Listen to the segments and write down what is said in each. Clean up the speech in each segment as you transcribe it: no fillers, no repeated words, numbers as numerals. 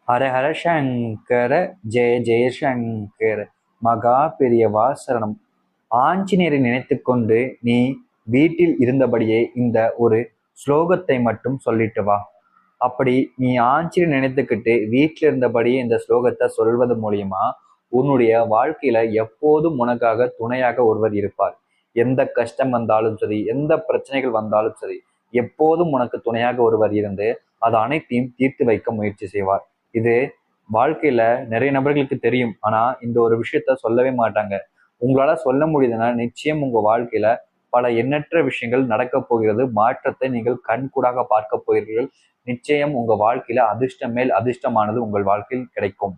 ஹர ஹர சங்கர ஜெய ஜெய சங்கர மகா பெரியவா சரணம். ஆஞ்சநேயரை நினைத்து கொண்டு நீ வீட்டில் இருந்தபடியே இந்த ஒரு ஸ்லோகத்தை மட்டும் சொல்லிட்டு வா. அப்படி நீ ஆஞ்சநேயர் நினைத்துக்கிட்டு வீட்டில் இருந்தபடியே இந்த ஸ்லோகத்தை சொல்வது மூலியமா உன்னுடைய வாழ்க்கையில எப்போதும் உனக்காக துணையாக ஒருவர் இருப்பார். எந்த கஷ்டம் வந்தாலும் சரி, எந்த பிரச்சனைகள் வந்தாலும் சரி, எப்போதும் உனக்கு துணையாக ஒருவர் இருந்து அது அனைத்தையும் தீர்த்து வைக்க முயற்சி செய்வார். இது வாழ்க்கையில நிறைய நபர்களுக்கு தெரியும், ஆனா இந்த ஒரு விஷயத்த சொல்லவே மாட்டாங்க. உங்களால சொல்ல முடியுதுன்னா நிச்சயம் உங்க வாழ்க்கையில பல எண்ணற்ற விஷயங்கள் நடக்க போகிறது. மாற்றத்தை நீங்கள் கண்கூடாக பார்க்க போகிறீர்கள். நிச்சயம் உங்க வாழ்க்கையில அதிர்ஷ்டம் மேல் அதிர்ஷ்டமானது உங்கள் வாழ்க்கையில் கிடைக்கும்.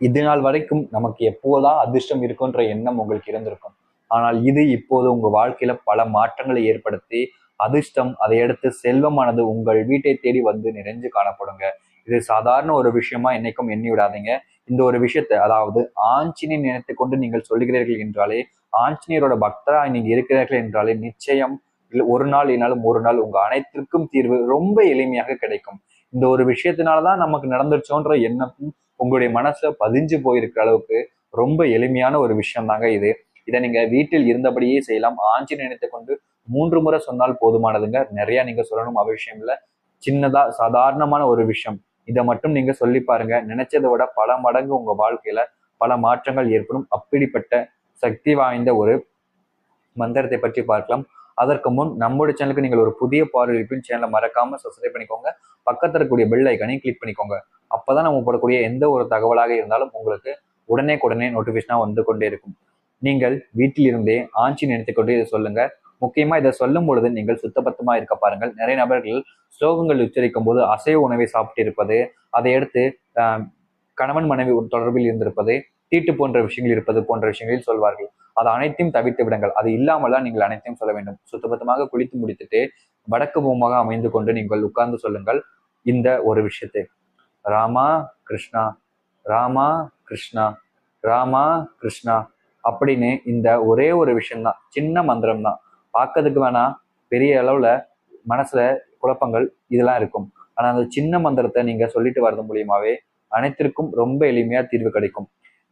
இது நாள் வரைக்கும் நமக்கு எப்போதான் அதிர்ஷ்டம் இருக்குன்ற எண்ணம் உங்களுக்கு இருந்திருக்கும். ஆனால் இது இப்போது உங்க வாழ்க்கையில பல மாற்றங்களை ஏற்படுத்தி அதிர்ஷ்டம், அதை அடுத்து செல்வமானது உங்கள் வீட்டை தேடி வந்து நிறைஞ்சு காணப்படுங்க. இது சாதாரண ஒரு விஷயமா என்னைக்கும் எண்ணி விடாதீங்க. இந்த ஒரு விஷயத்தை, அதாவது ஆஞ்சநேயர் நினைத்து கொண்டு நீங்கள் சொல்லுகிறீர்கள் என்றாலே, ஆஞ்சநேயரோட பக்தராக நீங்க இருக்கிறீர்கள் என்றாலே நிச்சயம் ஒரு நாள் இல்லைனாலும் ஒரு நாள் உங்க அனைத்திற்கும் தீர்வு ரொம்ப எளிமையாக கிடைக்கும். இந்த ஒரு விஷயத்தினாலதான் நமக்கு நடந்துருச்சோன்ற எண்ணமும் உங்களுடைய மனசுல பதிஞ்சு போயிருக்கிற அளவுக்கு ரொம்ப எளிமையான ஒரு விஷயம் தாங்க இது. இதை நீங்க வீட்டில் இருந்தபடியே செய்யலாம். ஆஞ்சநேயர் நினைத்து கொண்டு 3 முறை சொன்னால் போதுமானதுங்க. நிறைய நீங்க சொல்லணும் அவசியம் இல்லை. சின்னதா சாதாரணமான ஒரு விஷயம், இதை மட்டும் நீங்க சொல்லி பாருங்க. நினைச்சதை விட பல மடங்கு உங்க வாழ்க்கையில பல மாற்றங்கள் ஏற்படும். அப்படிப்பட்ட சக்தி வாய்ந்த ஒரு மந்திரத்தை பற்றி பார்க்கலாம். அதற்கு முன் நம்முடைய சேனலுக்கு நீங்கள் ஒரு புதிய பார்வையின் சேனலை மறக்காம சப்ஸ்கிரைப் பண்ணிக்கோங்க. பக்கத்தில் இருக்கக்கூடிய பெல் ஐக்கானையும் கிளிக் பண்ணிக்கோங்க. அப்பதான் நம்ம போடக்கூடிய எந்த ஒரு தகவலாக இருந்தாலும் உங்களுக்கு உடனே நோட்டிபிகேஷனா வந்து கொண்டே இருக்கும். நீங்கள் வீட்டில் இருந்தே ஆட்சி நினைத்துக் கொண்டு இதை சொல்லுங்க. முக்கியமா இதை சொல்லும் பொழுது நீங்கள் சுத்தபத்தமா இருக்க பாருங்கள். நிறைய நபர்கள் ஸ்லோகங்கள் உச்சரிக்கும் போது அசைவ உணவை சாப்பிட்டு இருப்பது, அதை அடுத்து கணவன் மனைவி தொடர்பில் இருந்திருப்பது, தீட்டு போன்ற விஷயங்கள் இருப்பது போன்ற விஷயங்களில் சொல்வார்கள். அது அனைத்தையும் தவிர்த்து விடுங்கள். அது இல்லாமல் தான் நீங்கள் அனைத்தையும் சொல்ல வேண்டும். சுத்தபத்தமாக குளித்து முடித்துட்டு வடக்கு முகமாக அமைந்து கொண்டு நீங்கள் உட்கார்ந்து சொல்லுங்கள் இந்த ஒரு விஷயத்தை. ராமா கிருஷ்ணா, ராமா கிருஷ்ணா, ராமா கிருஷ்ணா அப்படின்னு இந்த ஒரே ஒரு விஷயம்தான், சின்ன மந்திரம் தான். பார்க்கறதுக்கு வேணா பெரிய அளவுல மனசுல குழப்பங்கள் இதெல்லாம் இருக்கும். ஆனா அந்த சின்ன மந்திரத்தை நீங்க சொல்லிட்டு வர்றது மூலியமாவே அனைத்திற்கும் ரொம்ப எளிமையா தீர்வு கிடைக்கும்.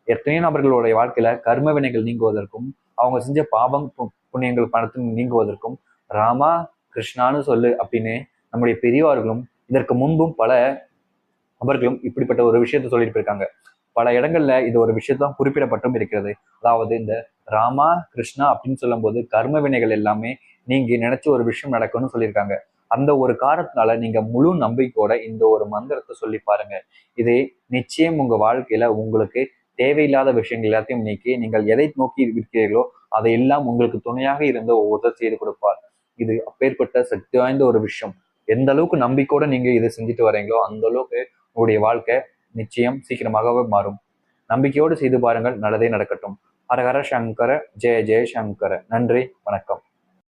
எத்தனையோ நபர்களுடைய வாழ்க்கையில கர்ம வினைகள் நீங்குவதற்கும், அவங்க செஞ்ச பாவம் புண்ணியங்கள் பணத்தும் நீங்குவதற்கும் ராமா கிருஷ்ணான்னு சொல்லு அப்படின்னு நம்முடைய பெரியவர்களும் இதற்கு முன்பும் பல நபர்களும் இப்படிப்பட்ட ஒரு விஷயத்த சொல்லிட்டு போயிருக்காங்க. பல இடங்கள்ல இது ஒரு விஷயத்தான் குறிப்பிடப்பட்டும் இருக்கிறது. அதாவது இந்த ராமா கிருஷ்ணா அப்படின்னு சொல்லும் போது கர்ம வினைகள் எல்லாமே நீங்க நினைச்ச ஒரு விஷயம் நடக்கும்னு சொல்லியிருக்காங்க. அந்த ஒரு காரணத்தினால நீங்க முழு நம்பிக்கையோட இந்த ஒரு மந்திரத்தை சொல்லி பாருங்க. இது நிச்சயம் உங்க வாழ்க்கையில உங்களுக்கு தேவையில்லாத விஷயங்கள் எல்லாத்தையும் நீக்கி நீங்கள் எதை நோக்கி இருக்கிறீர்களோ அதையெல்லாம் உங்களுக்கு துணையாக இருந்த ஒவ்வொருத்தர் செய்து கொடுப்பார். இது அப்பேற்பட்ட சக்தி வாய்ந்த ஒரு விஷயம். எந்த அளவுக்கு நம்பிக்கையோட நீங்க இதை செஞ்சுட்டு வரீங்களோ அந்த அளவுக்கு உங்களுடைய வாழ்க்கை நிச்சயம் சீக்கிரமாகவே மாறும். நம்பிக்கையோடு செய்து பாருங்கள். நல்லதே நடக்கட்டும். ஹர ஹர சங்கர ஜெய ஜெய சங்கர. நன்றி, வணக்கம்.